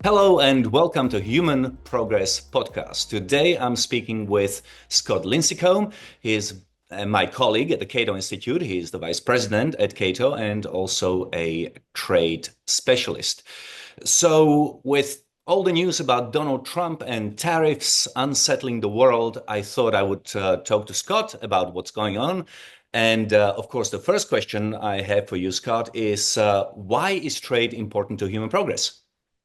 Hello and welcome to Human Progress Podcast. Today I'm speaking with Scott Lincicome. He is my colleague at the Cato Institute. He is the vice president at Cato and also a trade specialist. So, with all the news about Donald Trump and tariffs unsettling the world, I thought I would talk to Scott about what's going on. And of course, the first question I have for you, Scott, is why is trade important to human progress?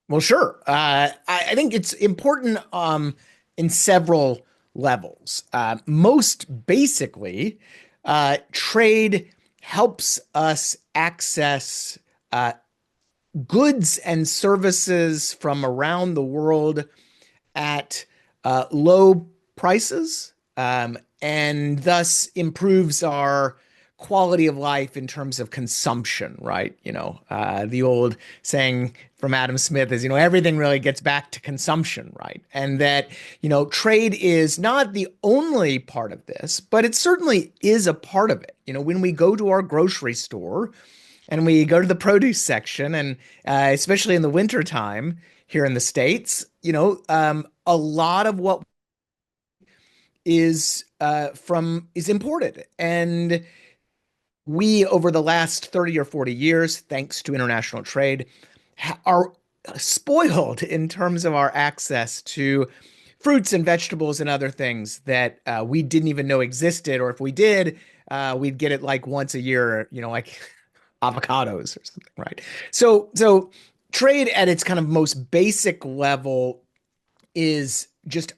Well, sure. I think it's important in several levels. Most basically, trade helps us access goods and services from around the world at low prices, and thus improves our quality of life in terms of consumption, right? The old saying from Adam Smith is, everything really gets back to consumption, right? And that, trade is not the only part of this, but it certainly is a part of it. When we go to our grocery store and we go to the produce section, and especially in the wintertime here in the States, a lot of what is imported. And we, over the last 30 or 40 years, thanks to international trade, are spoiled in terms of our access to fruits and vegetables and other things that we didn't even know existed. Or if we did, we'd get it like once a year, like avocados or something, right? So trade at its kind of most basic level is just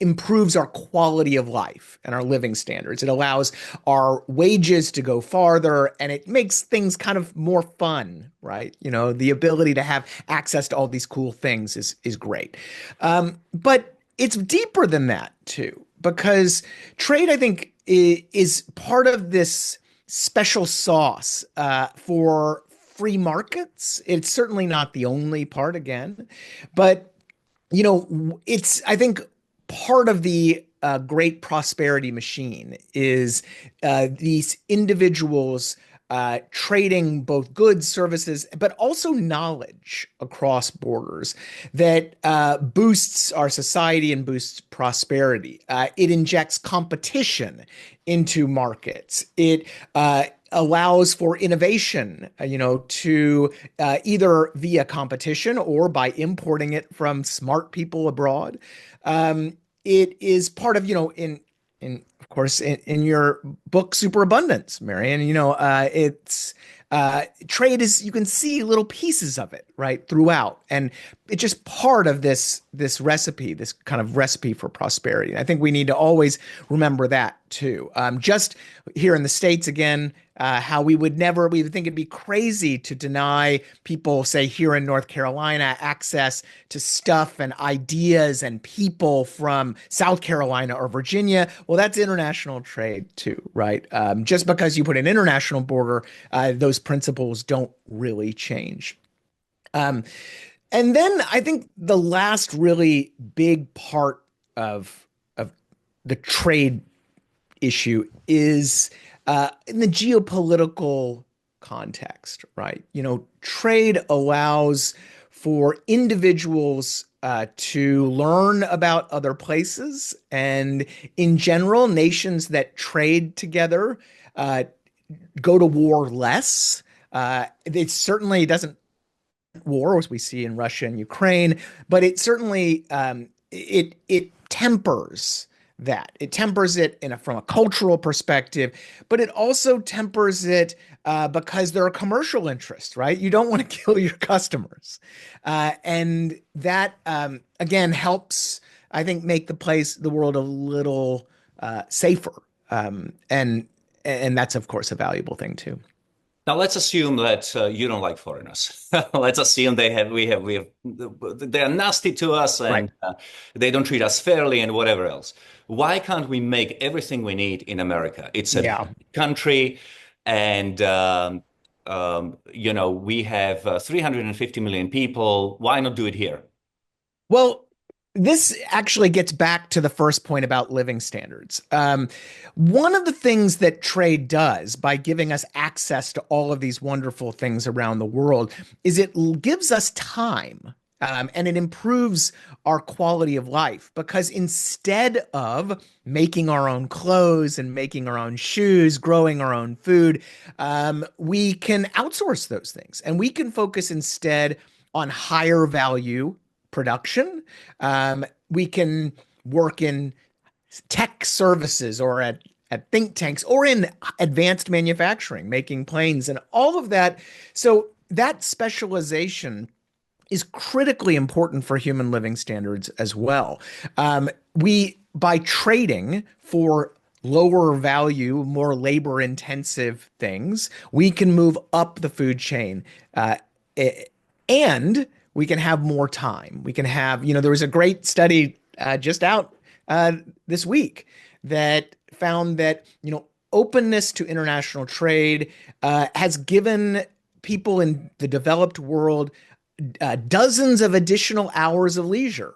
improves our quality of life and our living standards. It allows our wages to go farther, and it makes things kind of more fun, right? The ability to have access to all these cool things is great. But it's deeper than that too, because trade, I think, is part of this special sauce for free markets. It's certainly not the only part, again, but it's, I think, part of the great prosperity machine is these individuals trading both goods, services, but also knowledge across borders that boosts our society and boosts prosperity. It injects competition into markets. It allows for innovation, to either via competition or by importing it from smart people abroad. It is part of, in of course, in your book, Superabundance, Marian, it's trade is, you can see little pieces of it right throughout, and it's just part of this recipe, this kind of recipe for prosperity. And I think we need to always remember that too. Just here in the States, again, how we would think it'd be crazy to deny people, say here in North Carolina, access to stuff and ideas and people from South Carolina or Virginia. Well, that's international trade too, right? Just because you put an international border, those principles don't really change. And then I think the last really big part of the trade issue is in the geopolitical context, right? Trade allows for individuals to learn about other places, and in general, nations that trade together go to war less. It certainly doesn't war as we see in Russia and Ukraine, but it certainly it tempers that. It tempers it from a cultural perspective, but it also tempers it because there are commercial interests, right? You don't want to kill your customers, and that again helps, I think, make the world a little safer, and that's of course a valuable thing too. Now let's assume that you don't like foreigners. Let's assume they are nasty to us Right. and they don't treat us fairly and whatever else. Why can't we make everything we need in America? It's a Yeah. country, and we have 350 million people. Why not do it here? Well, this actually gets back to the first point about living standards. One of the things that trade does by giving us access to all of these wonderful things around the world is it gives us time. And it improves our quality of life because instead of making our own clothes and making our own shoes, growing our own food, we can outsource those things and we can focus instead on higher value production. We can work in tech services or at think tanks or in advanced manufacturing, making planes and all of that. So that specialization is critically important for human living standards as well. We, by trading for lower value, more labor intensive things, we can move up the food chain. Uh, and we can have more time. We can have, there was a great study just out this week that found that, openness to international trade has given people in the developed world dozens of additional hours of leisure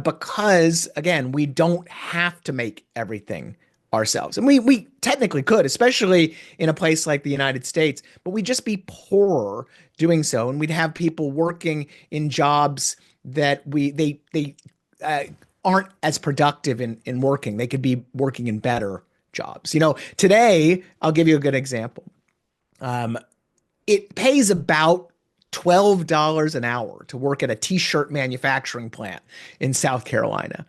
because, again, we don't have to make everything ourselves. And we technically could, especially in a place like the United States, but we'd just be poorer doing so. And we'd have people working in jobs that they aren't as productive in working. They could be working in better jobs. Today, I'll give you a good example. It pays about $12 an hour to work at a t-shirt manufacturing plant in South Carolina.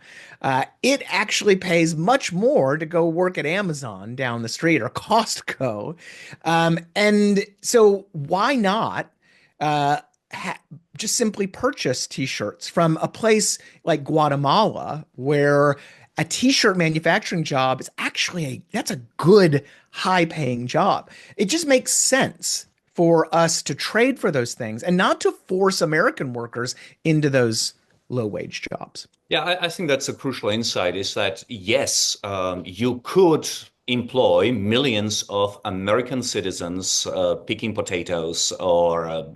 It actually pays much more to go work at Amazon down the street or Costco. And so why not just simply purchase t-shirts from a place like Guatemala where a t-shirt manufacturing job is actually that's a good high paying job. It just makes sense for us to trade for those things and not to force American workers into those low wage jobs. Yeah, I think that's a crucial insight is that yes, you could employ millions of American citizens picking potatoes or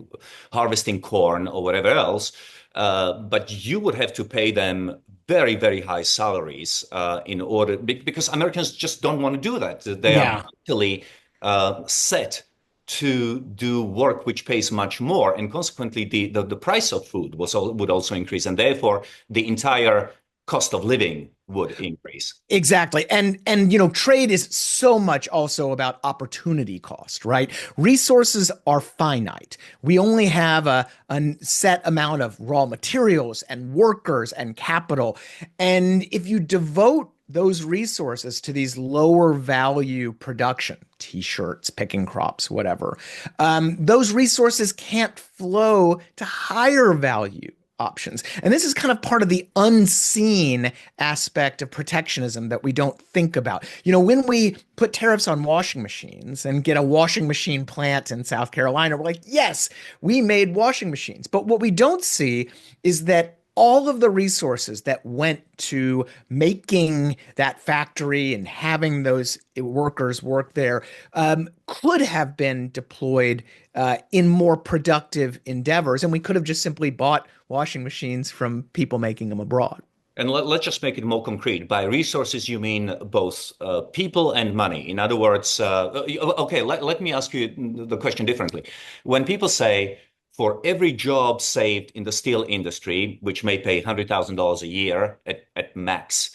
harvesting corn or whatever else, but you would have to pay them very, very high salaries in order, because Americans just don't want to do that. They are Yeah. mentally set to do work which pays much more, and consequently the price of food would also increase, and therefore the entire cost of living would increase. Exactly. And trade is so much also about opportunity cost, right? Resources are finite. We only have a set amount of raw materials and workers and capital. And if you devote those resources to these lower value production, t-shirts, picking crops, whatever, those resources can't flow to higher value options. And this is kind of part of the unseen aspect of protectionism that we don't think about. When we put tariffs on washing machines and get a washing machine plant in South Carolina, we're like, yes, we made washing machines. But what we don't see is that all of the resources that went to making that factory and having those workers work there could have been deployed in more productive endeavors. And we could have just simply bought washing machines from people making them abroad. And let's just make it more concrete. By resources, you mean both people and money. In other words, okay, let me ask you the question differently. When people say, for every job saved in the steel industry, which may pay $100,000 a year at max,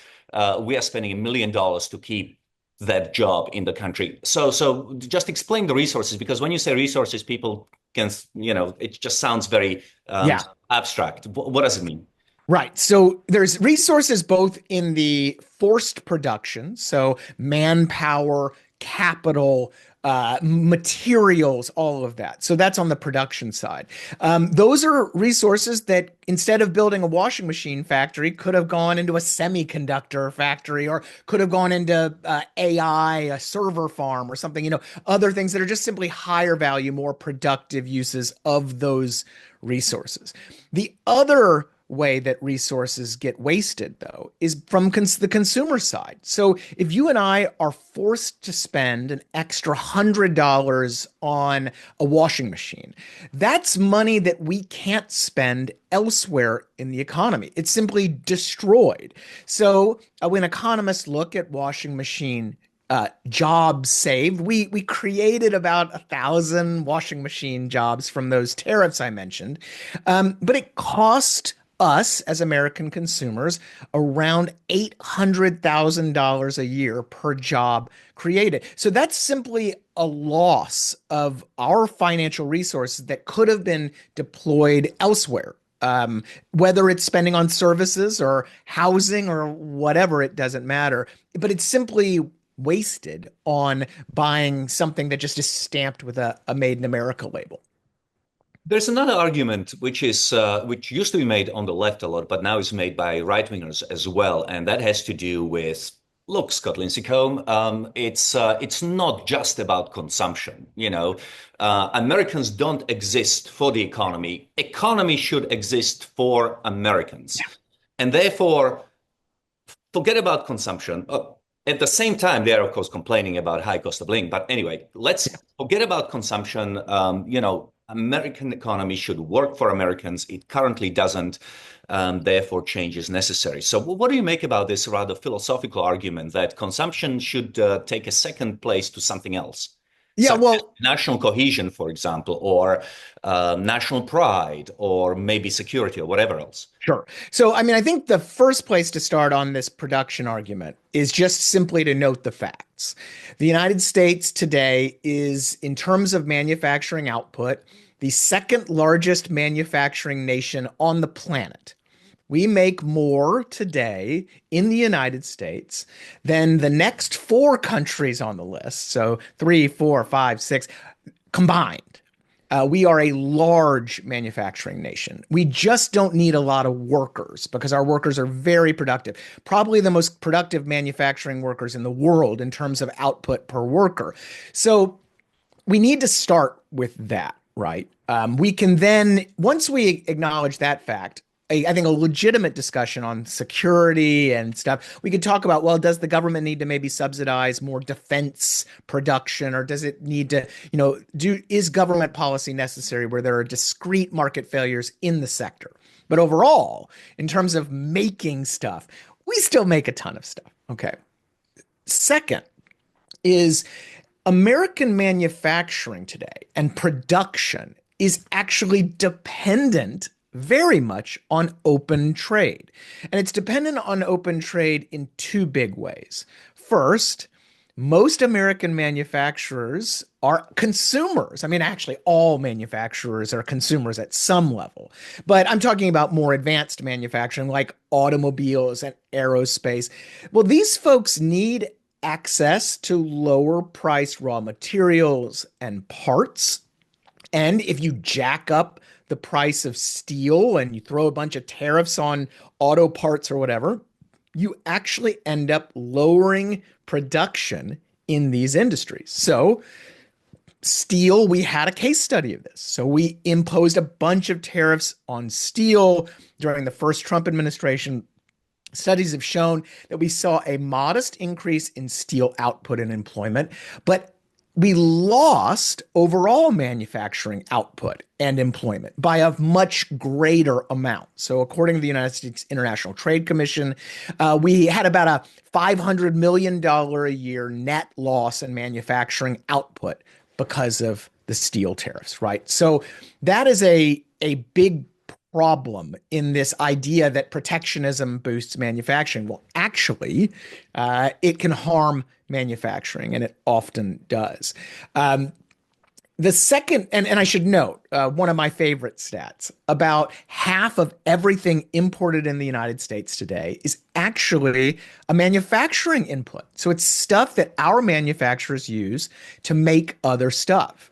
we are spending $1 million to keep that job in the country. So just explain the resources, because when you say resources, people can, it just sounds very Yeah. abstract. What does it mean? Right. So there's resources both in the forced production, so manpower, capital, materials, all of that. So that's on the production side. Those are resources that instead of building a washing machine factory, could have gone into a semiconductor factory or could have gone into AI, a server farm or something, other things that are just simply higher value, more productive uses of those resources. The other way that resources get wasted, though, is from the consumer side. So if you and I are forced to spend an extra $100 on a washing machine, that's money that we can't spend elsewhere in the economy. It's simply destroyed. So when economists look at washing machine jobs saved. We created about 1,000 washing machine jobs from those tariffs I mentioned, but it cost us as American consumers around $800,000 a year per job created. So that's simply a loss of our financial resources that could have been deployed elsewhere. Whether it's spending on services or housing or whatever, it doesn't matter. But it's simply wasted on buying something that just is stamped with a Made in America label. There's another argument which used to be made on the left a lot, but now is made by right wingers as well, and that has to do with, look, Scott Lincicome, it's not just about consumption. Americans don't exist for the economy. Economy should exist for Americans, and therefore forget about consumption. At the same time, they are, of course, complaining about high cost of living. But anyway, let's forget about consumption. American economy should work for Americans. It currently doesn't. Therefore, change is necessary. So what do you make about this rather philosophical argument that consumption should take a second place to something else? Yeah, Such as well, national cohesion, for example, or national pride, or maybe security, or whatever else. sure. So, I mean, I think the first place to start on this production argument is just simply to note the facts. The United States today is, in terms of manufacturing output, the second largest manufacturing nation on the planet. We make more today in the United States than the next four countries on the list. So three, four, five, six combined. We are a large manufacturing nation. We just don't need a lot of workers because our workers are very productive. Probably the most productive manufacturing workers in the world in terms of output per worker. So we need to start with that, right? We can then, once we acknowledge that fact, I think a legitimate discussion on security and stuff. We could talk about, well, does the government need to maybe subsidize more defense production, or does it need to, is government policy necessary where there are discrete market failures in the sector? But overall, in terms of making stuff, we still make a ton of stuff. Okay. Second is American manufacturing today and production is actually dependent very much on open trade. And it's dependent on open trade in two big ways. First, most American manufacturers are consumers. I mean, actually, all manufacturers are consumers at some level. But I'm talking about more advanced manufacturing like automobiles and aerospace. Well, these folks need access to lower priced raw materials and parts. And if you jack up the price of steel and you throw a bunch of tariffs on auto parts or whatever, you actually end up lowering production in these industries. So, steel, we had a case study of this. So, we imposed a bunch of tariffs on steel during the first Trump administration. Studies have shown that we saw a modest increase in steel output and employment, but we lost overall manufacturing output and employment by a much greater amount. So, according to the United States International Trade Commission, we had about a $500 million a year net loss in manufacturing output because of the steel tariffs, right? So, that is a big problem in this idea that protectionism boosts manufacturing. Well, actually, it can harm manufacturing, and it often does. The second, and I should note, one of my favorite stats, about half of everything imported in the United States today is actually a manufacturing input. So it's stuff that our manufacturers use to make other stuff.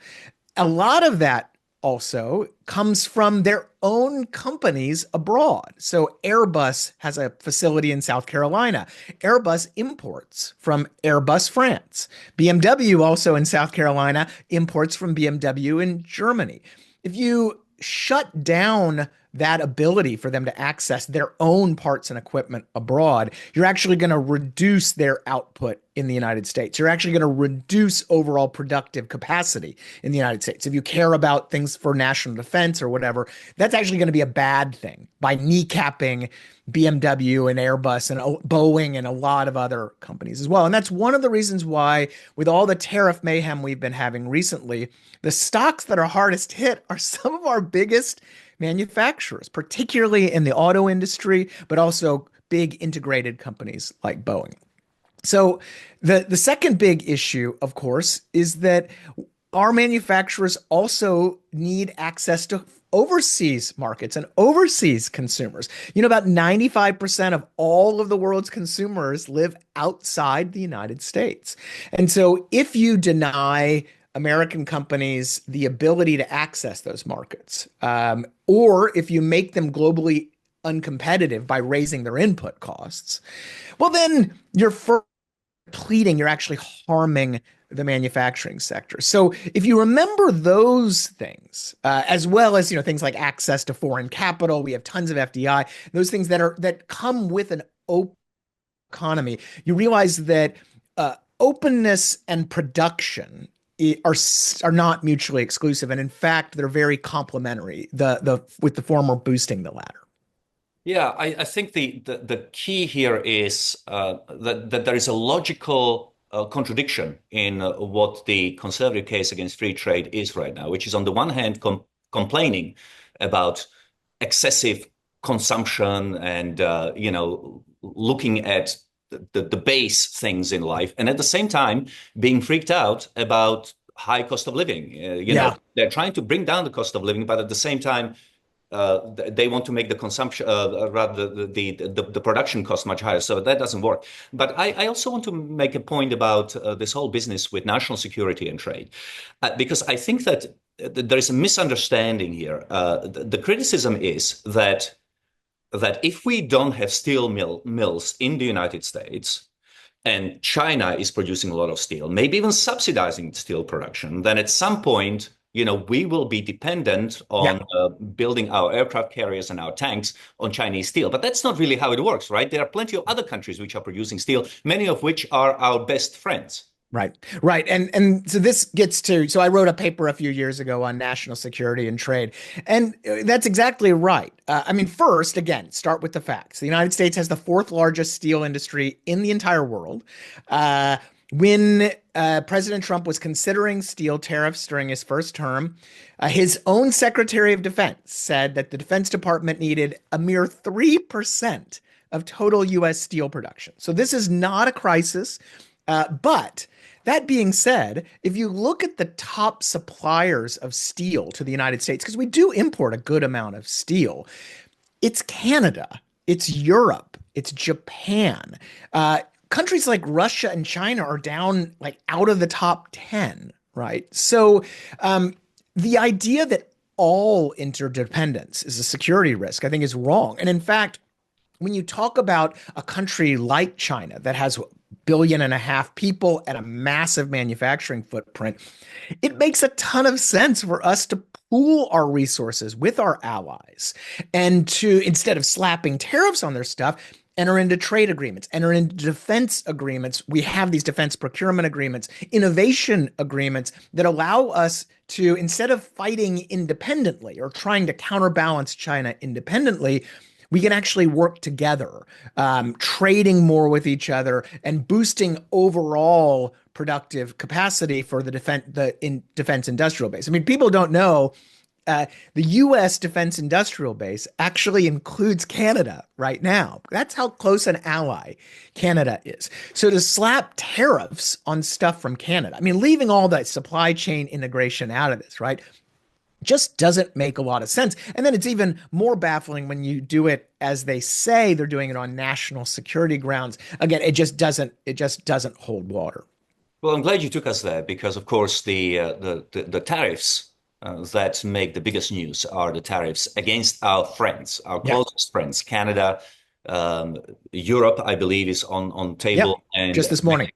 A lot of that also comes from their own companies abroad. So Airbus has a facility in South Carolina. Airbus imports from Airbus France. BMW, also in South Carolina, imports from BMW in Germany. If you shut down that ability for them to access their own parts and equipment abroad, you're actually going to reduce their output in the United States. You're actually going to reduce overall productive capacity in the United States. If you care about things for national defense or whatever, that's actually going to be a bad thing by kneecapping BMW and Airbus and Boeing and a lot of other companies as well. And that's one of the reasons why, with all the tariff mayhem we've been having recently, the stocks that are hardest hit are some of our biggest manufacturers, particularly in the auto industry, but also big integrated companies like Boeing. So the second big issue, of course, is that our manufacturers also need access to overseas markets and overseas consumers. About 95% of all of the world's consumers live outside the United States. And so if you deny American companies the ability to access those markets, or if you make them globally uncompetitive by raising their input costs, well, then you're you're actually harming the manufacturing sector. So if you remember those things, as well as things like access to foreign capital, we have tons of FDI, those things that come with an open economy, you realize that openness and production are not mutually exclusive, and in fact, they're very complementary. With the former boosting the latter. Yeah, I think the key here is that there is a logical contradiction in what the conservative case against free trade is right now, which is on the one hand complaining about excessive consumption and looking at the base things in life, and at the same time being freaked out about high cost of living. They're trying to bring down the cost of living, but at the same time they want to make the consumption, rather the production cost much higher. So that doesn't work. But I also want to make a point about this whole business with national security and trade, because I think that there is a misunderstanding here. The criticism is that if we don't have steel mills in the United States, and China is producing a lot of steel, maybe even subsidizing steel production, then at some point, we will be dependent on building our aircraft carriers and our tanks on Chinese steel. But that's not really how it works, right? There are plenty of other countries which are producing steel, many of which are our best friends. Right. And so this gets to, so I wrote a paper a few years ago on national security and trade, and that's exactly right. First, again, start with the facts. The United States has the fourth largest steel industry in the entire world. When President Trump was considering steel tariffs during his first term, his own Secretary of Defense said that the Defense Department needed a mere 3% of total U.S. steel production. So this is not a crisis, but that being said, if you look at the top suppliers of steel to the United States, because we do import a good amount of steel, it's Canada, it's Europe, it's Japan. Countries like Russia and China are down like out of the top 10, right? So the idea that all interdependence is a security risk, I think, is wrong. And in fact, when you talk about a country like China that has 1.5 billion people and a massive manufacturing footprint, it makes a ton of sense for us to pool our resources with our allies and to, instead of slapping tariffs on their stuff, enter into trade agreements, enter into defense agreements. We have these defense procurement agreements, innovation agreements that allow us to, instead of fighting independently or trying to counterbalance China independently, we can actually work together, trading more with each other and boosting overall productive capacity for the defense industrial base. People don't know the U.S. defense industrial base actually includes Canada right now. That's how close an ally Canada is. So to slap tariffs on stuff from Canada, leaving all that supply chain integration out of this, right, just doesn't make a lot of sense. And then it's even more baffling when you do it as they say they're doing it on national security grounds. Again, it just doesn't hold water. Well, I'm glad you took us there because, of course, the tariffs that make the biggest news are the tariffs against our friends, our closest friends, Canada, Europe, I believe, is on table. Yeah, and just this morning.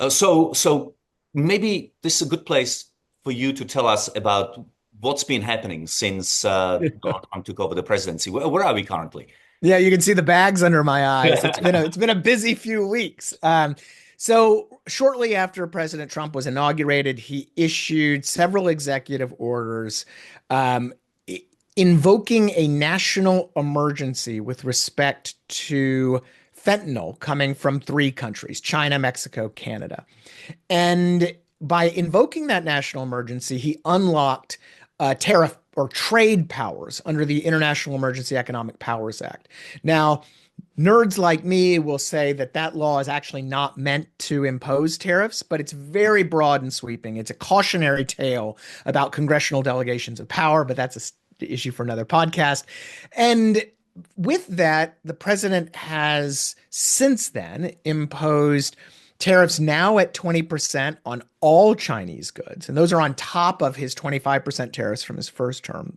So maybe this is a good place for you to tell us about what's been happening since Donald Trump took over the presidency? Where are we currently? Yeah, you can see the bags under my eyes. It's been a busy few weeks. So shortly after President Trump was inaugurated, he issued several executive orders um, invoking a national emergency with respect to fentanyl coming from three countries: China, Mexico, Canada. And by invoking that national emergency, he unlocked tariff or trade powers under the International Emergency Economic Powers Act. Now, nerds like me will say that that law is actually not meant to impose tariffs, but it's very broad and sweeping. It's a cautionary tale about congressional delegations of power, but that's an issue for another podcast. And with that, the president has since then imposed tariffs now at 20% on all Chinese goods. And those are on top of his 25% tariffs from his first term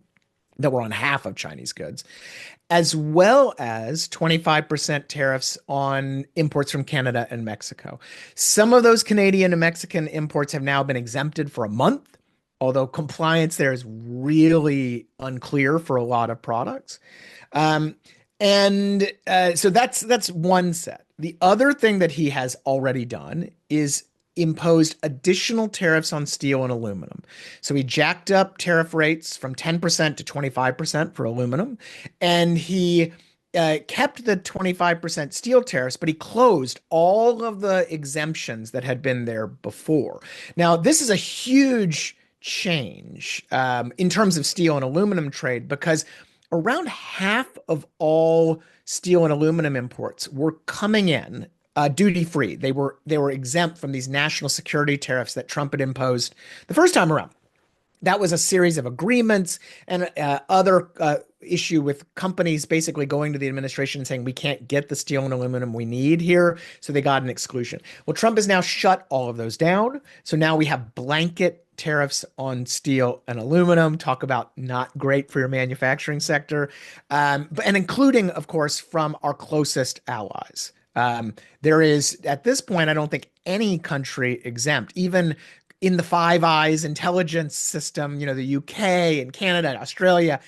that were on half of Chinese goods, as well as 25% tariffs on imports from Canada and Mexico. Some of those Canadian and Mexican imports have now been exempted for a month, although compliance there is really unclear for a lot of products. So that's one set. The other thing that he has already done is imposed additional tariffs on steel and aluminum. So he jacked up tariff rates from 10% to 25% for aluminum, and he kept the 25% steel tariffs, but he closed all of the exemptions that had been there before. Now, this is a huge change in terms of steel and aluminum trade because around half of all steel and aluminum imports were coming in duty free. They were exempt from these national security tariffs that Trump had imposed the first time around. That was a series of agreements and other issue with companies basically going to the administration and saying, we can't get the steel and aluminum we need here. So they got an exclusion. Well, Trump has now shut all of those down. So now we have blanket tariffs on steel and aluminum. Talk about not great for your manufacturing sector. And including, of course, from our closest allies. There is, at this point, I don't think any country exempt, even in the Five Eyes intelligence system, the UK and Canada and Australia,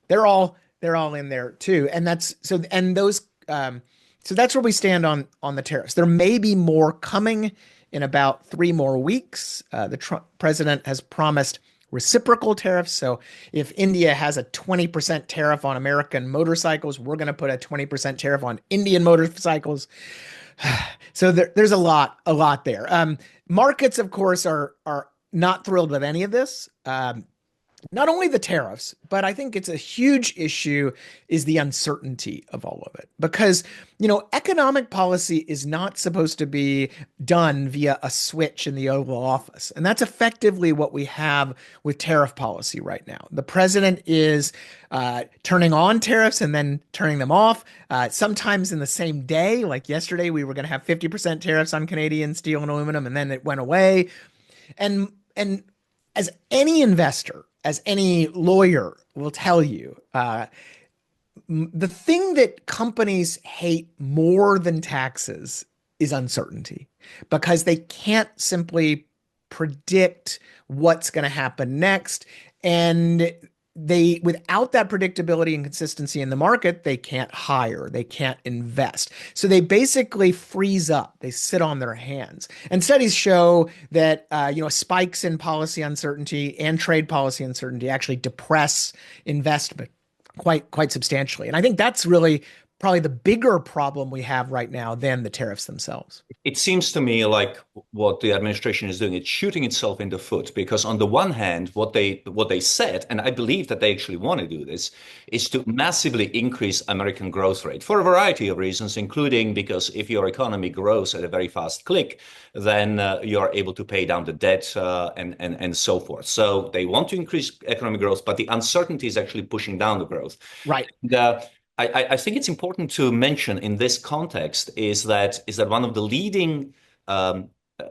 they're all in there too. And that's so and those so that's where we stand on the tariffs. There may be more coming in about 3 more weeks. The Trump president has promised reciprocal tariffs. So if India has a 20% tariff on American motorcycles, we're going to put a 20% tariff on Indian motorcycles. So there's a lot there. Markets, of course, are not thrilled with any of this. Not only the tariffs, but I think it's a huge issue is the uncertainty of all of it. Because, economic policy is not supposed to be done via a switch in the Oval Office. And that's effectively what we have with tariff policy right now. The president is turning on tariffs and then turning them off, sometimes in the same day. Like yesterday, we were going to have 50% tariffs on Canadian steel and aluminum, and then it went away. And as any investor, as any lawyer will tell you, the thing that companies hate more than taxes is uncertainty because they can't simply predict what's going to happen next. And without that predictability and consistency in the market, they can't hire, they can't invest. So they basically freeze up, they sit on their hands. And studies show that, spikes in policy uncertainty and trade policy uncertainty actually depress investment quite substantially. And I think that's really probably the bigger problem we have right now than the tariffs themselves. It seems to me like what the administration is doing, it's shooting itself in the foot because on the one hand, what they said, and I believe that they actually want to do this, is to massively increase American growth rate for a variety of reasons, including because if your economy grows at a very fast click, then you're able to pay down the debt and so forth. So they want to increase economic growth, but the uncertainty is actually pushing down the growth. Right. I think it's important to mention in this context is that one of the leading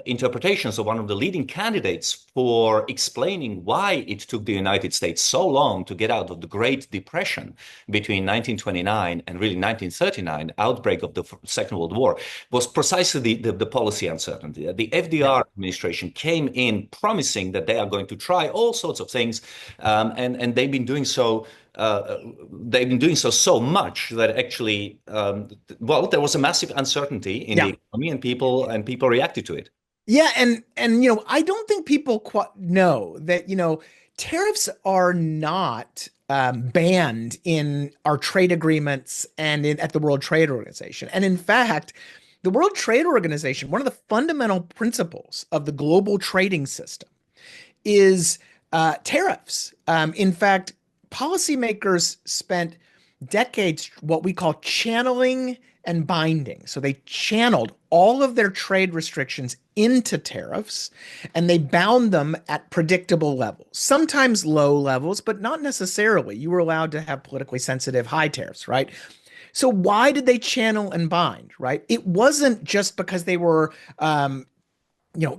interpretations of one of the leading candidates for explaining why it took the United States so long to get out of the Great Depression between 1929 and really 1939, outbreak of the Second World War, was precisely the policy uncertainty. The Yeah. FDR administration came in promising that they are going to try all sorts of things, and they've been doing so. So much that actually, well, there was a massive uncertainty in the Yeah. economy, and people reacted to it. Yeah, and I don't think people quite know that, tariffs are not banned in our trade agreements and at the World Trade Organization. And in fact, the World Trade Organization, one of the fundamental principles of the global trading system is tariffs. In fact, policymakers spent decades what we call channeling and binding. So they channeled all of their trade restrictions into tariffs and they bound them at predictable levels, sometimes low levels, but not necessarily. You were allowed to have politically sensitive high tariffs, right? So why did they channel and bind, right? It wasn't just because they were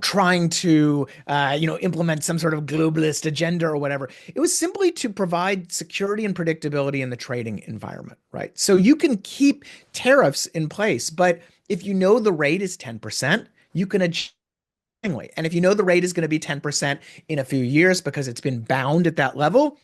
trying to, implement some sort of globalist agenda or whatever. It was simply to provide security and predictability in the trading environment, right? So you can keep tariffs in place, but if you know the rate is 10%, you can adjust. And if you know the rate is going to be 10% in a few years because it's been bound at that level,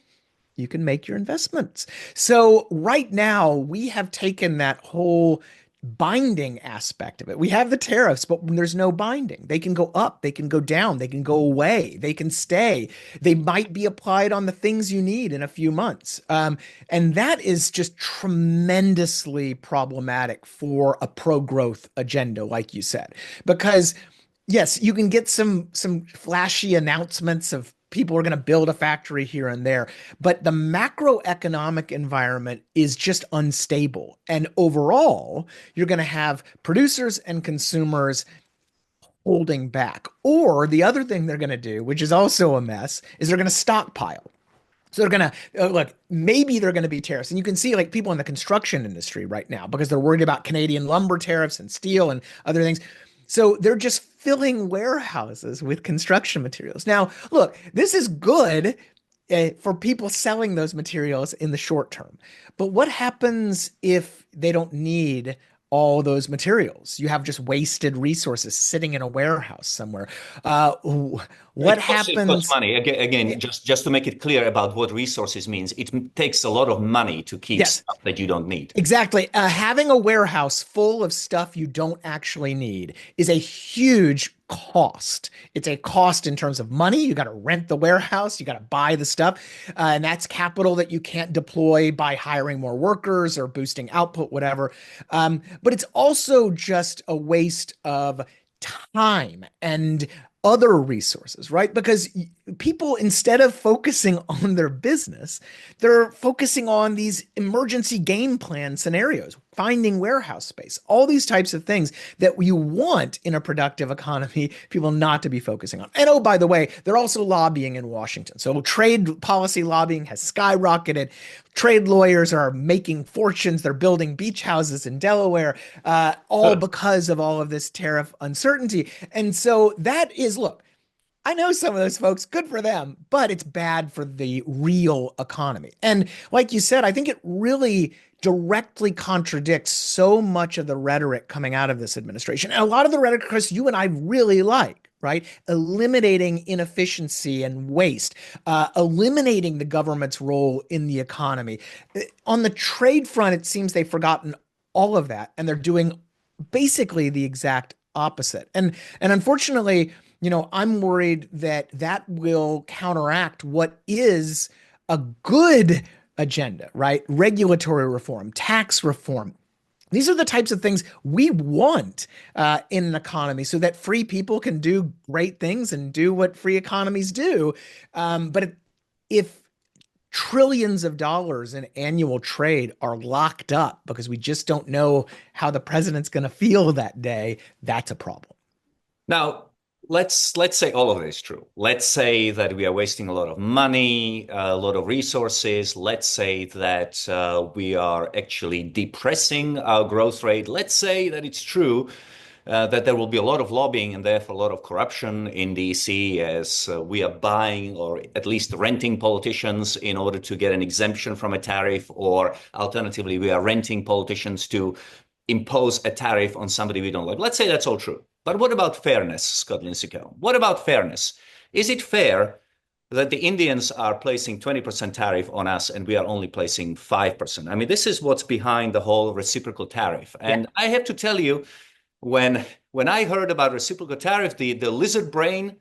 you can make your investments. So right now, we have taken that whole binding aspect of it. We have the tariffs, but when there's no binding, they can go up, they can go down, they can go away, they can stay. They might be applied on the things you need in a few months. And that is just tremendously problematic for a pro-growth agenda, like you said, because yes, you can get some flashy announcements of people are going to build a factory here and there, but the macroeconomic environment is just unstable. And overall, you're going to have producers and consumers holding back. Or the other thing they're going to do, which is also a mess, is they're going to stockpile. So they're going to look, maybe they're going to be tariffs. And you can see like people in the construction industry right now because they're worried about Canadian lumber tariffs and steel and other things. So they're just filling warehouses with construction materials. Now, look, this is good for people selling those materials in the short term. But what happens if they don't need all those materials? You have just wasted resources sitting in a warehouse somewhere. What It costs happens? money. Again, just to make it clear about what resources means, it takes a lot of money to keep Yes. stuff that you don't need. Exactly. Having a warehouse full of stuff you don't actually need is a huge cost. It's a cost in terms of money. You got to rent the warehouse, you got to buy the stuff, and that's capital that you can't deploy by hiring more workers or boosting output, whatever. But it's also just a waste of time and other resources, right? Because people, instead of focusing on their business, they're focusing on these emergency game plan scenarios, finding warehouse space, all these types of things that you want in a productive economy, people not to be focusing on. And oh, by the way, they're also lobbying in Washington. So trade policy lobbying has skyrocketed. Trade lawyers are making fortunes. They're building beach houses in Delaware, all because of all of this tariff uncertainty. And so that is, look, I know some of those folks, good for them, but it's bad for the real economy. And like you said, I think it really directly contradicts so much of the rhetoric coming out of this administration. And a lot of the rhetoric, Chris, you and I really like, right? Eliminating inefficiency and waste, eliminating the government's role in the economy. On the trade front, it seems they've forgotten all of that, and they're doing basically the exact opposite. And unfortunately, I'm worried that that will counteract what is a good agenda, right? Regulatory reform, tax reform. These are the types of things we want in an economy so that free people can do great things and do what free economies do. But if trillions of dollars in annual trade are locked up because we just don't know how the president's going to feel that day, that's a problem. Now, let's say all of this is true. Let's say that we are wasting a lot of money, a lot of resources. Let's say that we are actually depressing our growth rate. Let's say that it's true. that there will be a lot of lobbying and therefore a lot of corruption in DC as we are buying or at least renting politicians in order to get an exemption from a tariff, or alternatively, we are renting politicians to impose a tariff on somebody we don't like. Let's say that's all true. But what about fairness, Scott Lincicome? What about fairness? Is it fair that the Indians are placing 20% tariff on us and we are only placing 5%? I mean, this is what's behind the whole reciprocal tariff. Yeah. And I have to tell you, when I heard about reciprocal tariff, the lizard brain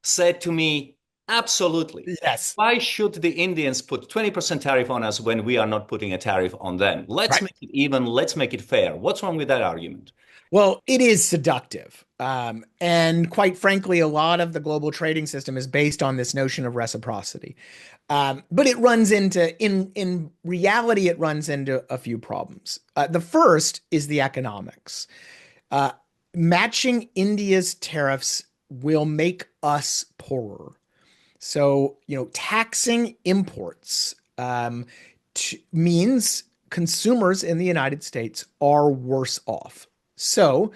said to me, absolutely. Yes. Why should the Indians put 20% tariff on us when we are not putting a tariff on them? Let's Right. make it even. Let's make it fair. What's wrong with that argument? Well, it is seductive. And quite frankly, a lot of the global trading system is based on this notion of reciprocity. But it runs into, in reality, it runs into a few problems. The first is the economics. Uh, Matching India's tariffs will make us poorer. So, taxing imports means consumers in the United States are worse off. So,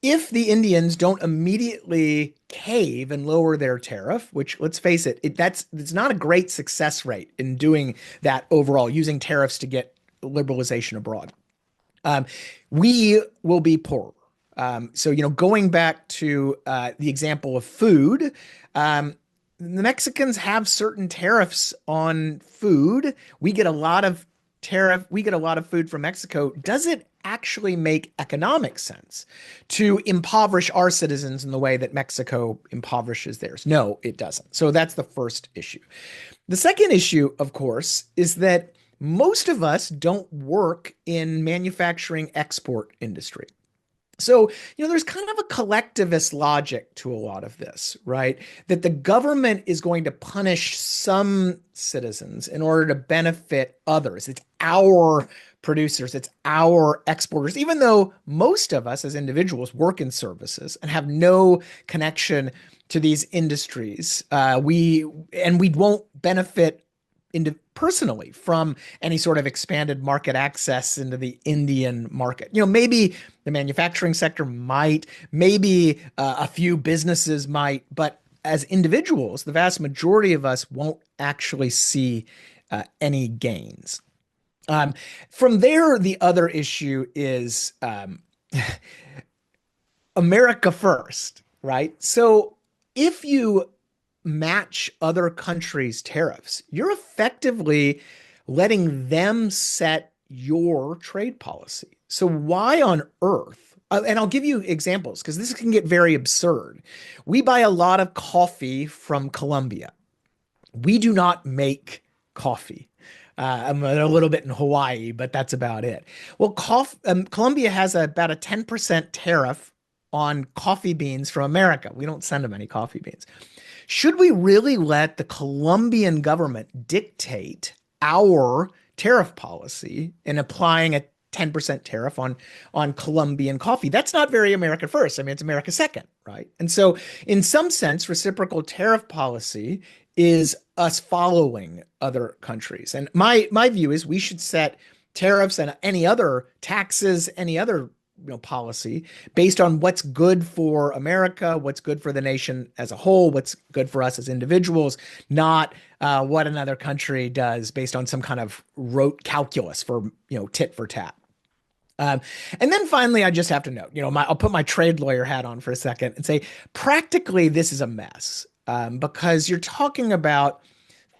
if the Indians don't immediately cave and lower their tariff, which let's face it, it's not a great success rate in doing that overall, using tariffs to get liberalization abroad. Um, we will be poorer. So, going back to the example of food, the Mexicans have certain tariffs on food. We get a lot of food from Mexico. Does it actually make economic sense to impoverish our citizens in the way that Mexico impoverishes theirs? No, it doesn't. So that's the first issue. The second issue, of course, is that most of us don't work in manufacturing export industry. So, there's kind of a collectivist logic to a lot of this, right? That the government is going to punish some citizens in order to benefit others. It's our producers, it's our exporters, even though most of us as individuals work in services and have no connection to these industries. We won't benefit personally from any sort of expanded market access into the Indian market. Maybe the manufacturing sector might, maybe a few businesses might, but as individuals, the vast majority of us won't actually see any gains. From there, the other issue is America first, right? So if you match other countries' tariffs, you're effectively letting them set your trade policy. So why on earth? And I'll give you examples because this can get very absurd. We buy a lot of coffee from Colombia. We do not make coffee. I'm a little bit in Hawaii, but that's about it. Well, Colombia has about a 10% tariff on coffee beans from America. We don't send them any coffee beans. Should we really let the Colombian government dictate our tariff policy in applying a 10% tariff on Colombian coffee? That's not very America first. I mean, it's America second, right? And so, in some sense, reciprocal tariff policy is us following other countries. And my view is we should set tariffs and any other taxes, any other policy based on what's good for America, what's good for the nation as a whole, what's good for us as individuals, not what another country does based on some kind of rote calculus for tit for tat. And then finally, I just have to note, I'll put my trade lawyer hat on for a second and say, practically, this is a mess because you're talking about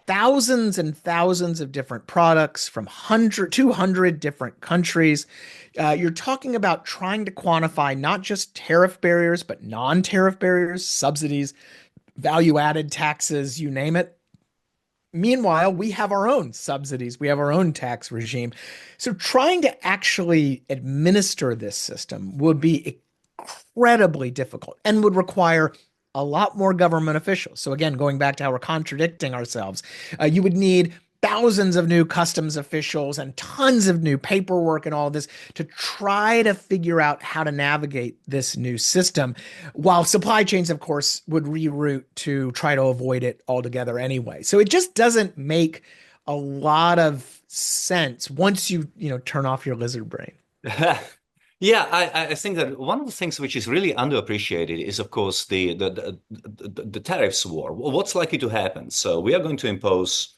thousands and thousands of different products from 200 different countries. You're talking about trying to quantify not just tariff barriers, but non-tariff barriers, subsidies, value-added taxes, you name it. Meanwhile, we have our own subsidies. We have our own tax regime. So trying to actually administer this system would be incredibly difficult and would require a lot more government officials. So again, going back to how we're contradicting ourselves, you would need thousands of new customs officials and tons of new paperwork and all this to try to figure out how to navigate this new system, while supply chains, of course, would reroute to try to avoid it altogether anyway. So it just doesn't make a lot of sense once you turn off your lizard brain. Yeah, I think that one of the things which is really underappreciated is, of course, the tariffs war. What's likely to happen? So we are going to impose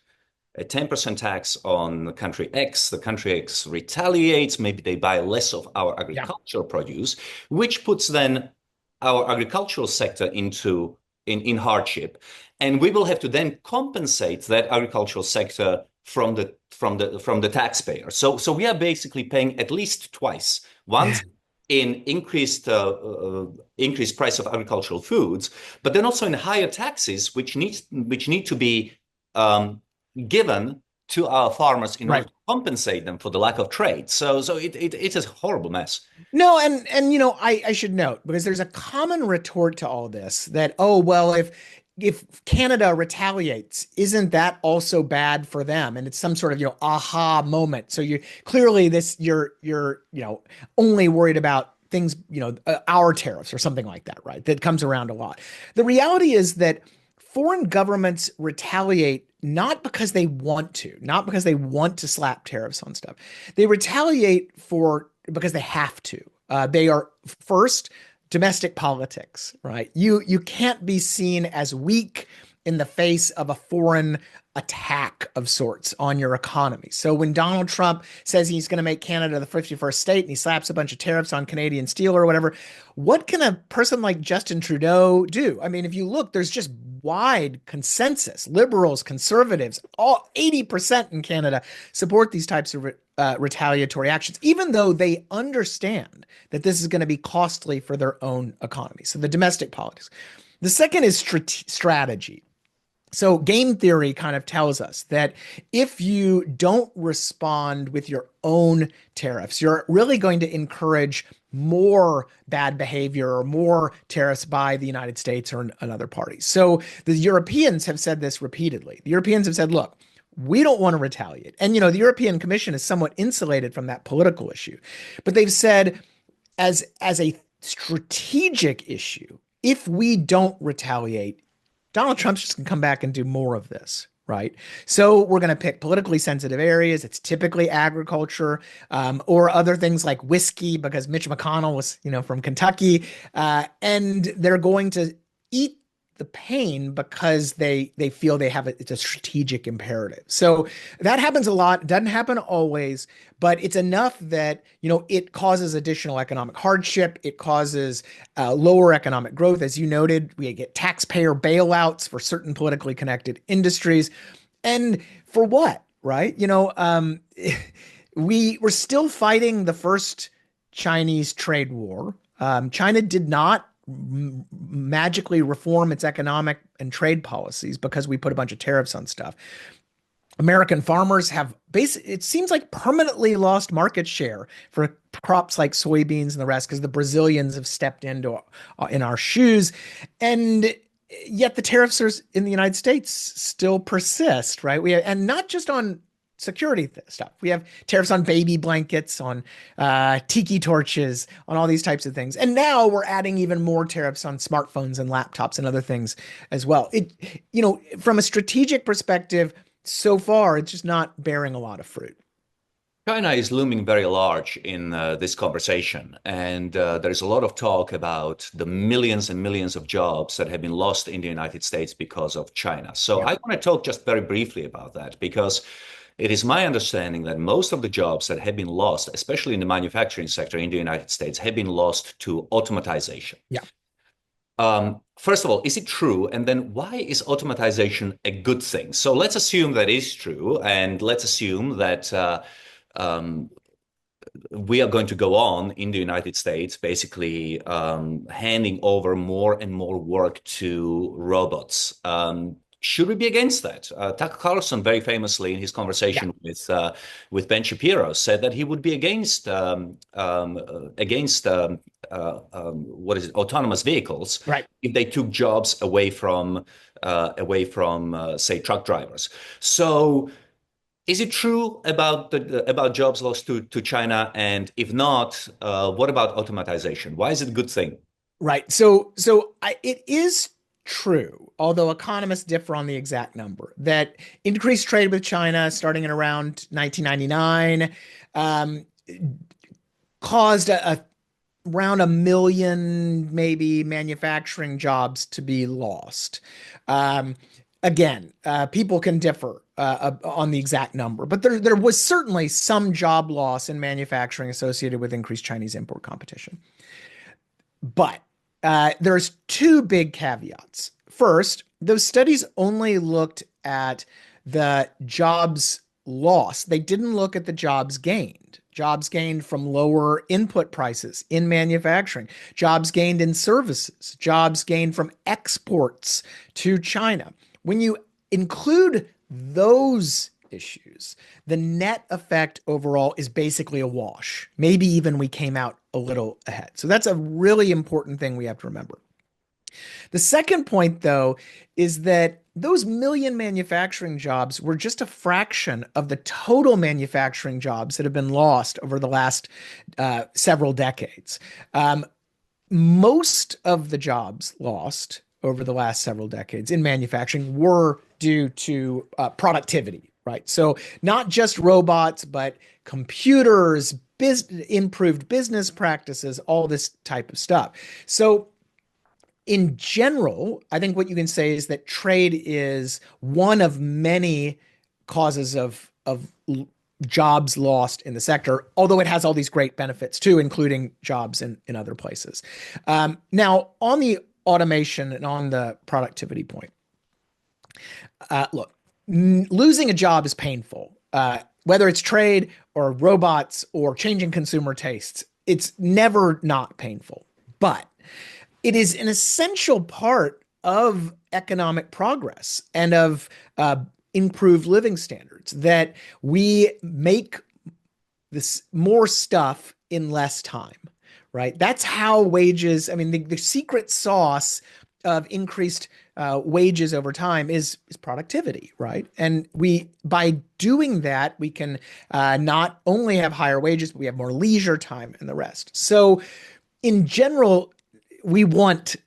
a 10% tax on country X. The country X retaliates. Maybe they buy less of our Yeah. agricultural produce, which puts then our agricultural sector in hardship. And we will have to then compensate that agricultural sector from the taxpayer. So we are basically paying at least twice. Once in increased price of agricultural foods, but then also in higher taxes, which need to be um, given to our farmers in order Right. to compensate them for the lack of trade. So it is a horrible mess. No, and I should note because there's a common retort to all this that, oh, well, if Canada retaliates, isn't that also bad for them? And it's some sort of, aha moment. So you clearly you're, only worried about things, our tariffs or something like that, right? That comes around a lot. The reality is that foreign governments retaliate not because they want to, not because they want to slap tariffs on stuff. They retaliate because they have to. They are first domestic politics, right? You can't be seen as weak in the face of a foreign attack of sorts on your economy. So when Donald Trump says he's going to make Canada the 51st state and he slaps a bunch of tariffs on Canadian steel or whatever, what can a person like Justin Trudeau do? I mean, if you look, there's just wide consensus. Liberals, conservatives, all 80% in Canada support these types of retaliatory actions, even though they understand that this is going to be costly for their own economy. So the domestic politics. The second is strategy. So game theory kind of tells us that if you don't respond with your own tariffs, you're really going to encourage more bad behavior or more tariffs by the United States or another party. So the Europeans have said this repeatedly. The Europeans have said, look, we don't want to retaliate. And, the European Commission is somewhat insulated from that political issue. But they've said, as a strategic issue, if we don't retaliate, Donald Trump's just going to come back and do more of this, right? So we're going to pick politically sensitive areas. It's typically agriculture or other things like whiskey, because Mitch McConnell was, from Kentucky, and they're going to eat the pain because they feel it's a strategic imperative. So that happens a lot. It doesn't happen always, but it's enough that it causes additional economic hardship. It causes lower economic growth, as you noted. We get taxpayer bailouts for certain politically connected industries, and for what, right? We're still fighting the first Chinese trade war. China did not magically reform its economic and trade policies because we put a bunch of tariffs on stuff. American farmers have it seems like permanently lost market share for crops like soybeans and the rest because the Brazilians have stepped into in our shoes. And yet the tariffs in the United States still persist, right? And not just on security stuff. We have tariffs on baby blankets, on tiki torches, on all these types of things. And now we're adding even more tariffs on smartphones and laptops and other things as well. From a strategic perspective, so far, it's just not bearing a lot of fruit. China is looming very large in this conversation, and there's a lot of talk about the millions and millions of jobs that have been lost in the United States because of China. So Yeah. I want to talk just very briefly about that because it is my understanding that most of the jobs that have been lost, especially in the manufacturing sector in the United States, have been lost to automatization. Yeah. First of all, is it true? And then why is automatization a good thing? So let's assume that is true, and let's assume that um, we are going to go on in the United States, basically handing over more and more work to robots. Should we be against that? Tucker Carlson, very famously in his Yeah. conversation with Ben Shapiro, said that he would be against what is it, autonomous vehicles Right. if they took jobs away from say truck drivers. So is it true about jobs lost to China? And if not, what about automatization? Why is it a good thing? Right. It is true, although economists differ on the exact number, that increased trade with China starting in around 1999 caused around 1 million, maybe, manufacturing jobs to be lost. Um, Again, people can differ on the exact number, but there was certainly some job loss in manufacturing associated with increased Chinese import competition. But there's two big caveats. First, those studies only looked at the jobs lost. They didn't look at the jobs gained. Jobs gained from lower input prices in manufacturing, jobs gained in services, jobs gained from exports to China. When you include those issues, the net effect overall is basically a wash. Maybe even we came out a little ahead. So that's a really important thing we have to remember. The second point, though, is that those million manufacturing jobs were just a fraction of the total manufacturing jobs that have been lost over the last several decades. Most of the jobs lost over the last several decades in manufacturing were due to productivity, right? So not just robots, but computers, improved business practices, all this type of stuff. So in general, I think what you can say is that trade is one of many causes of jobs lost in the sector, although it has all these great benefits too, including jobs in other places. Now, on the automation and on the productivity point, look, losing a job is painful. Whether it's trade or robots or changing consumer tastes, it's never not painful. But it is an essential part of economic progress and of improved living standards that we make this more stuff in less time, right? That's how wages, I mean, the secret sauce of increased wages over time is productivity, right? And by doing that, we can not only have higher wages, but we have more leisure time and the rest. So in general, we want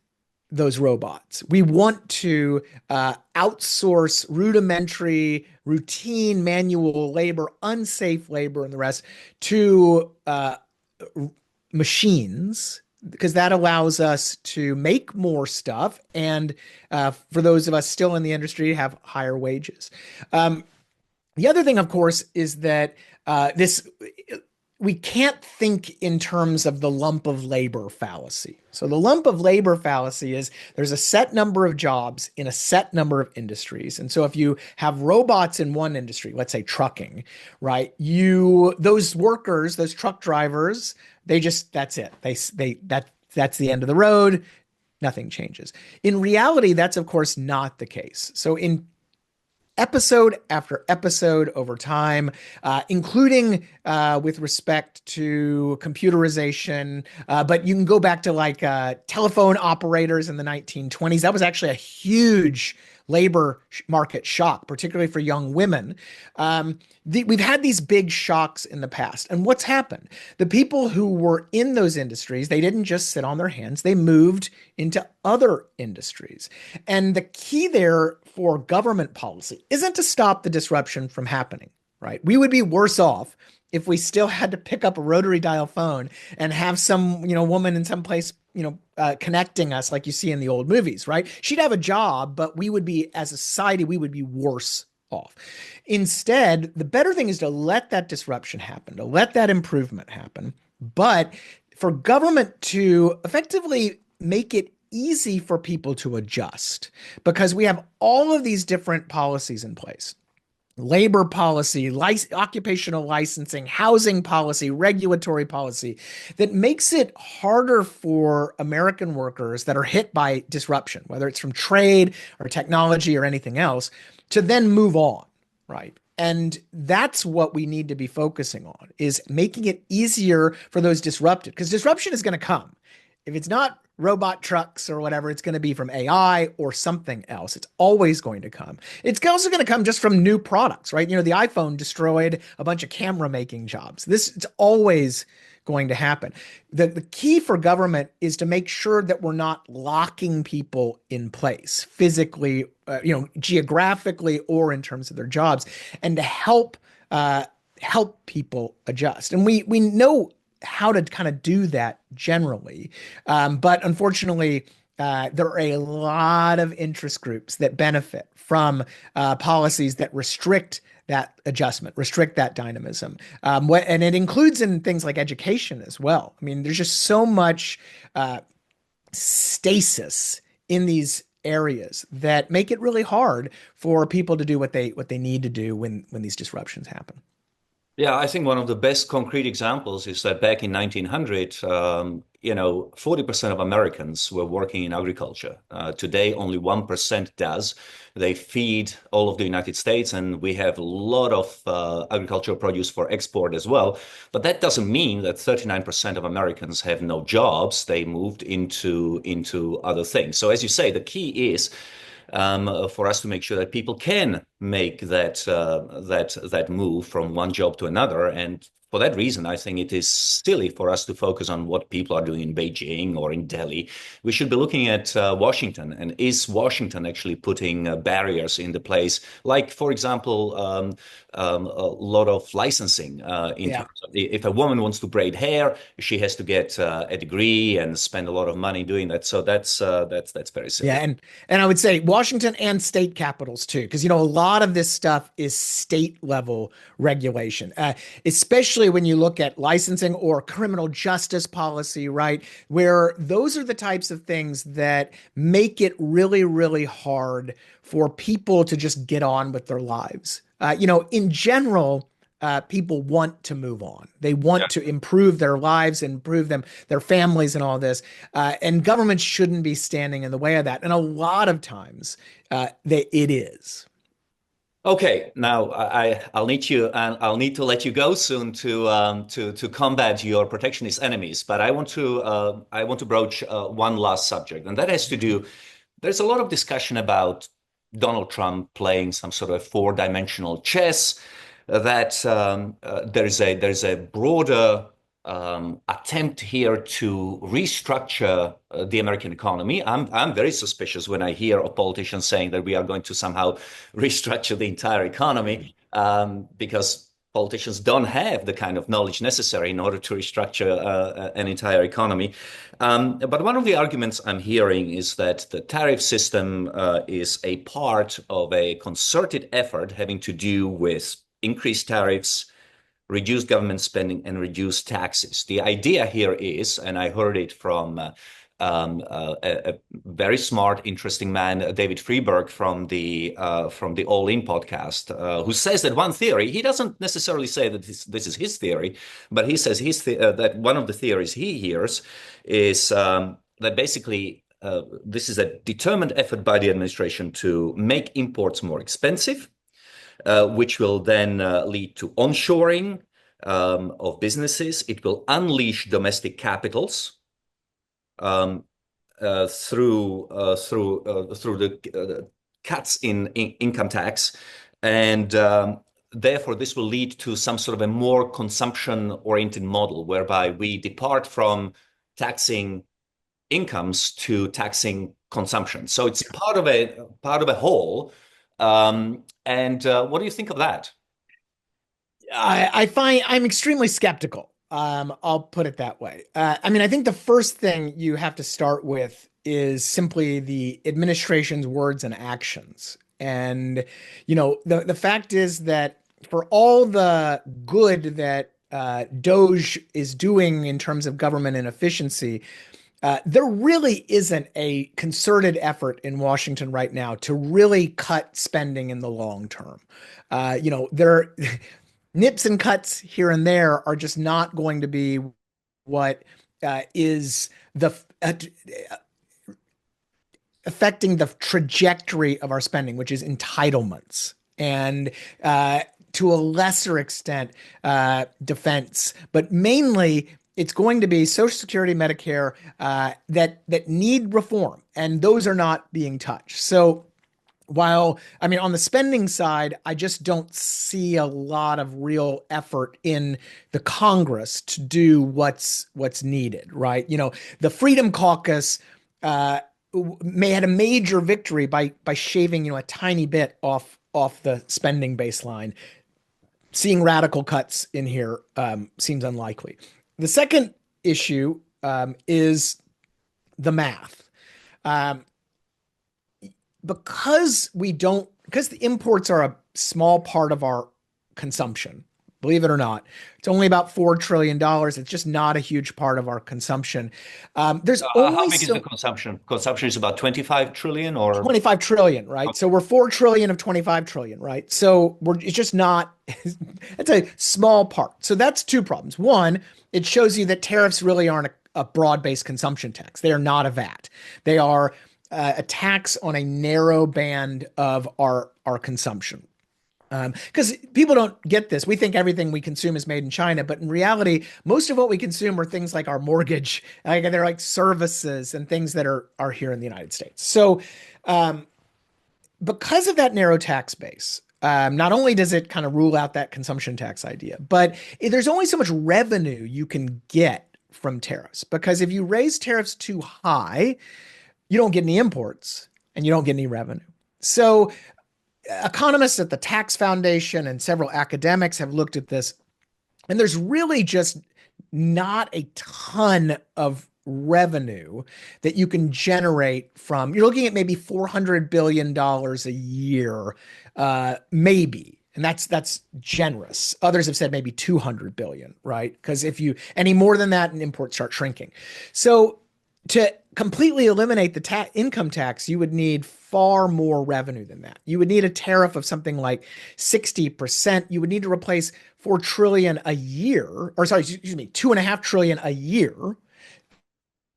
those robots. We want to outsource rudimentary, routine manual labor, unsafe labor, and the rest to machines, because that allows us to make more stuff and for those of us still in the industry, have higher wages. The other thing, of course, is that this we can't think in terms of the lump of labor fallacy. So the lump of labor fallacy is there's a set number of jobs in a set number of industries. And so if you have robots in one industry, let's say trucking, right? Those workers, those truck drivers, that's it. That's the end of the road. Nothing changes. In reality, that's of course not the case. So in episode after episode over time, including with respect to computerization. But you can go back to like telephone operators in the 1920s. That was actually a huge labor market shock, particularly for young women. We've had these big shocks in the past. And what's happened? The people who were in those industries, they didn't just sit on their hands, they moved into other industries. And the key there for government policy isn't to stop the disruption from happening, right? We would be worse off if we still had to pick up a rotary dial phone and have some, woman in some place, connecting us like you see in the old movies, right? She'd have a job, but we would be, as a society, we would be worse off. Instead, the better thing is to let that disruption happen, to let that improvement happen, but for government to effectively make it easy for people to adjust, because we have all of these different policies in place. Labor policy, occupational licensing, housing policy, regulatory policy that makes it harder for American workers that are hit by disruption, whether it's from trade or technology or anything else, to then move on, right? And that's what we need to be focusing on, is making it easier for those disrupted, because disruption is going to come. If it's not robot trucks or whatever, it's going to be from AI or something else. It's always going to come. It's also going to come just from new products, right? The iPhone destroyed a bunch of camera making jobs. It's always going to happen. The key for government is to make sure that we're not locking people in place physically, geographically, or in terms of their jobs, and to help people adjust. And we know how to kind of do that generally. But unfortunately, there are a lot of interest groups that benefit from policies that restrict that adjustment, restrict that dynamism. And it includes in things like education as well. I mean, there's just so much stasis in these areas that make it really hard for people to do what they need to do when these disruptions happen. Yeah, I think one of the best concrete examples is that back in 1900, 40% of Americans were working in agriculture. Today, only 1% does. They feed all of the United States, and we have a lot of agricultural produce for export as well. But that doesn't mean that 39% of Americans have no jobs. They moved into other things. So as you say, the key is for us to make sure that people can make that move from one job to another. And for that reason, I think it is silly for us to focus on what people are doing in Beijing or in Delhi. We should be looking at Washington. And is Washington actually putting barriers into place? Like, for example, a lot of licensing in Yeah. terms of if a woman wants to braid hair, she has to get a degree and spend a lot of money doing that. So that's very Yeah, silly. and I would say Washington and state capitals too, because a lot of this stuff is state level regulation, especially when you look at licensing or criminal justice policy, right? Where those are the types of things that make it really, really hard for people to just get on with their lives. In general, people want to move on. They want to improve their lives, improve their families, and all this. And government shouldn't be standing in the way of that. And a lot of times, it is. Okay, now I'll need to let you go soon to combat your protectionist enemies. But I want to broach one last subject, and that has to do. There's a lot of discussion about Donald Trump playing some sort of four-dimensional chess. That there's a broader attempt here to restructure the American economy. I'm very suspicious when I hear of politicians saying that we are going to somehow restructure the entire economy because politicians don't have the kind of knowledge necessary in order to restructure an entire economy. But one of the arguments I'm hearing is that the tariff system is a part of a concerted effort having to do with increased tariffs, reduce government spending, and reduce taxes. The idea here is, and I heard it from a very smart, interesting man, David Freeberg from the All In podcast, who says that one theory. He doesn't necessarily say that this is his theory, but he says that one of the theories he hears is that basically this is a determined effort by the administration to make imports more expensive, which will then lead to onshoring of businesses. It will unleash domestic capitals um, through the cuts in income tax, and therefore this will lead to some sort of a more consumption-oriented model, whereby we depart from taxing incomes to taxing consumption. So it's part of a whole. And what do you think of that? I find I'm extremely skeptical. I'll put it that way. I mean, I think the first thing you have to start with is simply the administration's words and actions. And the fact is that for all the good that Doge is doing in terms of government and efficiency, there really isn't a concerted effort in Washington right now to really cut spending in the long term. There nips and cuts here and there are just not going to be what is the affecting the trajectory of our spending, which is entitlements, and to a lesser extent, defense, but mainly it's going to be Social Security, Medicare that need reform, and those are not being touched. So while I mean, on the spending side, I just don't see a lot of real effort in the Congress to do what's needed, right? The Freedom Caucus uh, may had a major victory by shaving, a tiny bit off the spending baseline. Seeing radical cuts in here seems unlikely. The second issue is the math. Um, because the imports are a small part of our consumption, believe it or not, it's only about $4 trillion. It's just not a huge part of our consumption. There's How only big is the so consumption? Consumption is about 25 trillion or 25 trillion, right? So okay. we're 4 trillion of 25 trillion, right? So it's just not, it's a small part. So that's two problems. One, it shows you that tariffs really aren't a broad-based consumption tax. They are not a VAT. They are a tax on a narrow band of our consumption. Because people don't get this. We think everything we consume is made in China, but in reality, most of what we consume are things like our mortgage, like they're like services and things that are here in the United States. So, um, because of that narrow tax base, not only does it kind of rule out that consumption tax idea, but there's only so much revenue you can get from tariffs. Because if you raise tariffs too high, you don't get any imports and you don't get any revenue. So economists at the Tax Foundation and several academics have looked at this, and there's really just not a ton of revenue that you can generate from. You're looking at maybe $400 billion a year, maybe. And that's generous. Others have said maybe 200 billion, right? Because if you any more than that, and imports start shrinking. So to completely eliminate the income tax, you would need far more revenue than that. You would need a tariff of something like 60%. You would need to replace 4 trillion a year, or sorry, excuse me, 2.5 trillion a year.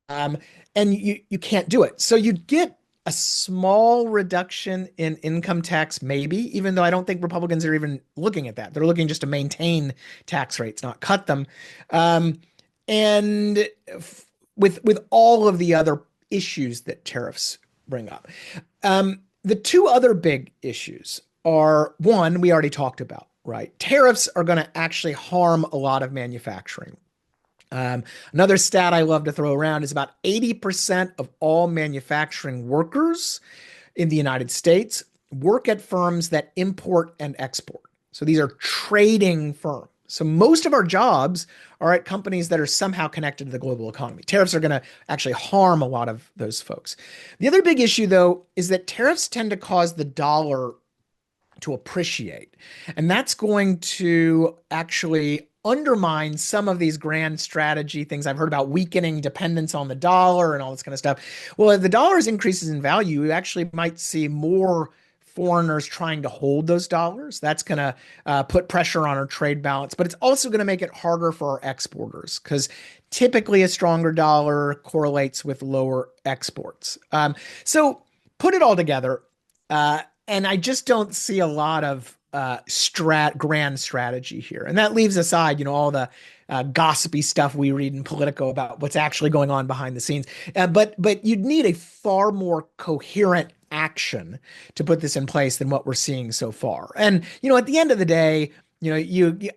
Um, and you can't do it. So you'd get a small reduction in income tax, maybe, even though I don't think Republicans are even looking at that. They're looking just to maintain tax rates, not cut them. Um, and with all of the other issues that tariffs bring up. The two other big issues are one, we already talked about, right? Tariffs are going to actually harm a lot of manufacturing. Another stat I love to throw around is about 80% of all manufacturing workers in the United States work at firms that import and export. So these are trading firms. So most of our jobs are at companies that are somehow connected to the global economy. Tariffs are going to actually harm a lot of those folks. The other big issue, though, is that tariffs tend to cause the dollar to appreciate. And that's going to actually undermine some of these grand strategy things I've heard about, weakening dependence on the dollar and all this kind of stuff. Well, if the dollar's increases in value, you actually might see more foreigners trying to hold those dollars. That's going to put pressure on our trade balance, but it's also going to make it harder for our exporters because typically a stronger dollar correlates with lower exports. So put it all together, and I just don't see a lot of grand strategy here. And that leaves aside, all the gossipy stuff we read in Politico about what's actually going on behind the scenes. But you'd need a far more coherent action to put this in place than what we're seeing so far. And at the end of the day,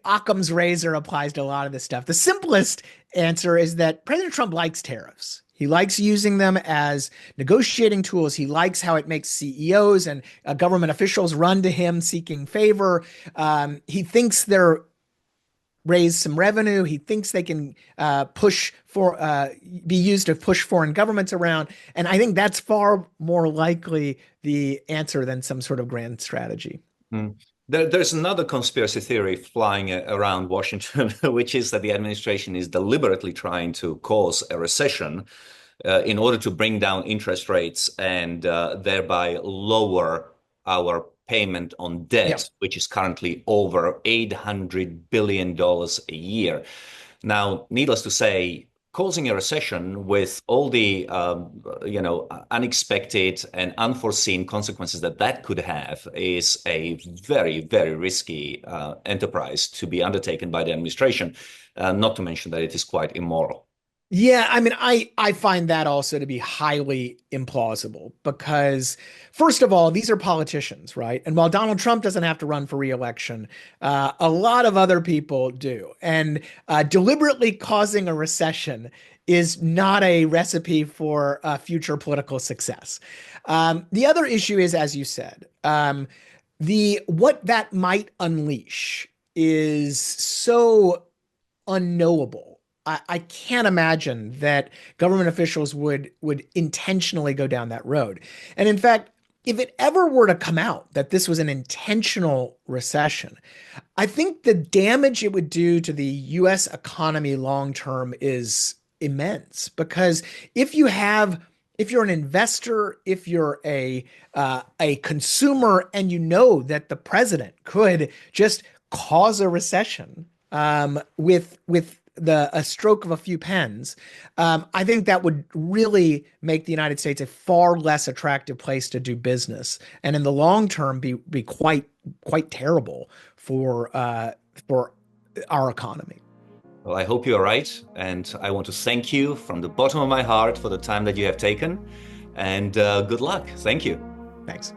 Occam's razor applies to a lot of this stuff. The simplest answer is that President Trump likes tariffs. He likes using them as negotiating tools. He likes how it makes CEOs and government officials run to him seeking favor. He thinks they're raise some revenue. He thinks they can be used to push foreign governments around. And I think that's far more likely the answer than some sort of grand strategy. Mm. There's another conspiracy theory flying around Washington, which is that the administration is deliberately trying to cause a recession in order to bring down interest rates and thereby lower our payment on debt, Yeah. which is currently over $800 billion a year. Now, needless to say, causing a recession with all the unexpected and unforeseen consequences that could have is a very, very risky enterprise to be undertaken by the administration, not to mention that it is quite immoral. Yeah, I mean, I find that also to be highly implausible because, first of all, these are politicians, right? And while Donald Trump doesn't have to run for reelection, a lot of other people do. And deliberately causing a recession is not a recipe for future political success. The other issue is, as you said, the what that might unleash is so unknowable. I can't imagine that government officials would intentionally go down that road. And in fact, if it ever were to come out that this was an intentional recession, I think the damage it would do to the US economy long term is immense because if you have if you're an investor, if you're a consumer, and you know that the president could just cause a recession with the a stroke of a few pens, I think that would really make the United States a far less attractive place to do business, and in the long term, be quite terrible for our economy. Well, I hope you're right. And I want to thank you from the bottom of my heart for the time that you have taken. And good luck. Thank you. Thanks.